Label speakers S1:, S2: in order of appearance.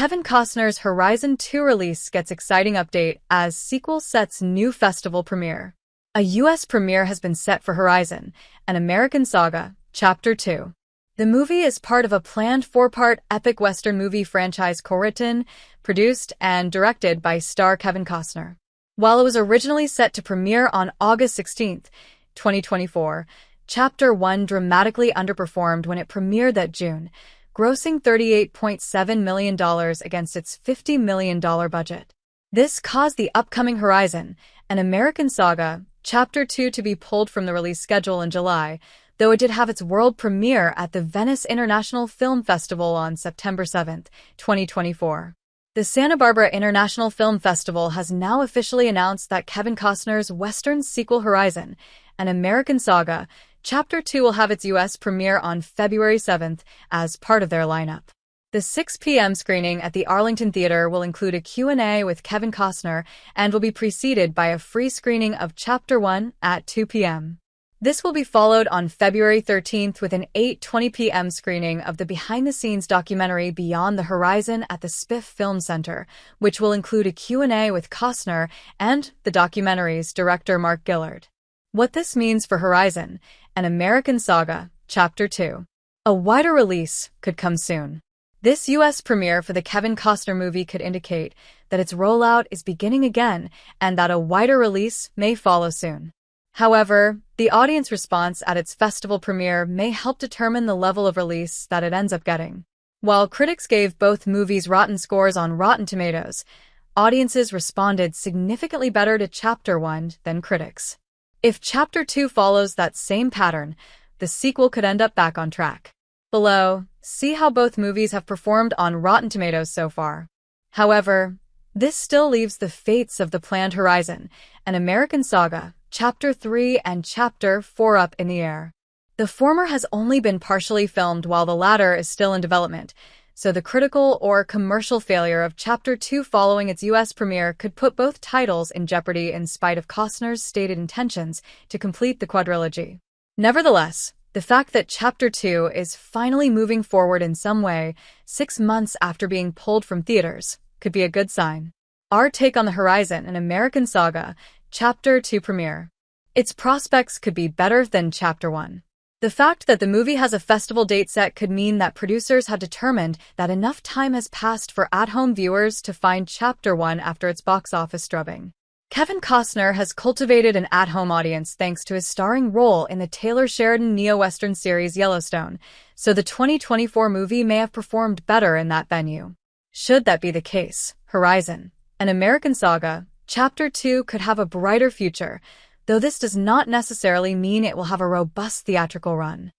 S1: Kevin Costner's Horizon 2 release gets exciting update as sequel sets new festival premiere. A U.S. premiere has been set for Horizon, an American Saga, Chapter 2. The movie is part of a planned four-part epic Western movie franchise co-written, produced, and directed by star Kevin Costner. While it was originally set to premiere on August 16, 2024, Chapter 1 dramatically underperformed when it premiered that June, grossing $38.7 million against its $50 million budget. This caused the upcoming Horizon, an American Saga, Chapter 2 to be pulled from the release schedule in July, though it did have its world premiere at the Venice International Film Festival on September 7, 2024. The Santa Barbara International Film Festival has now officially announced that Kevin Costner's Western sequel Horizon, an American Saga, Chapter 2 will have its U.S. premiere on February 7th as part of their lineup. The 6 p.m. screening at the Arlington Theater will include a Q&A with Kevin Costner and will be preceded by a free screening of Chapter 1 at 2 p.m. This will be followed on February 13th with an 8:20 p.m. screening of the behind-the-scenes documentary Beyond the Horizon at the Spiff Film Center, which will include a Q&A with Costner and the documentary's director Mark Gillard. What this means for Horizon, an American Saga, Chapter 2. A wider release could come soon. This U.S. premiere for the Kevin Costner movie could indicate that its rollout is beginning again and that a wider release may follow soon. However, the audience response at its festival premiere may help determine the level of release that it ends up getting. While critics gave both movies rotten scores on Rotten Tomatoes, audiences responded significantly better to Chapter 1 than critics. If Chapter 2 follows that same pattern, the sequel could end up back on track. Below, see how both movies have performed on Rotten Tomatoes so far. However, this still leaves the fates of the planned Horizon, an American Saga, Chapter 3 and Chapter 4 up in the air. The former has only been partially filmed while the latter is still in development, so the critical or commercial failure of Chapter 2 following its U.S. premiere could put both titles in jeopardy in spite of Costner's stated intentions to complete the quadrilogy. Nevertheless, the fact that Chapter 2 is finally moving forward in some way, 6 months after being pulled from theaters, could be a good sign. Our take on the Horizon, an American Saga, Chapter 2 premiere. Its prospects could be better than Chapter 1. The fact that the movie has a festival date set could mean that producers have determined that enough time has passed for at-home viewers to find Chapter 1 after its box office drubbing. Kevin Costner has cultivated an at-home audience thanks to his starring role in the Taylor Sheridan neo-Western series Yellowstone, so the 2024 movie may have performed better in that venue. Should that be the case, Horizon, an American Saga, Chapter 2 could have a brighter future, though this does not necessarily mean it will have a robust theatrical run.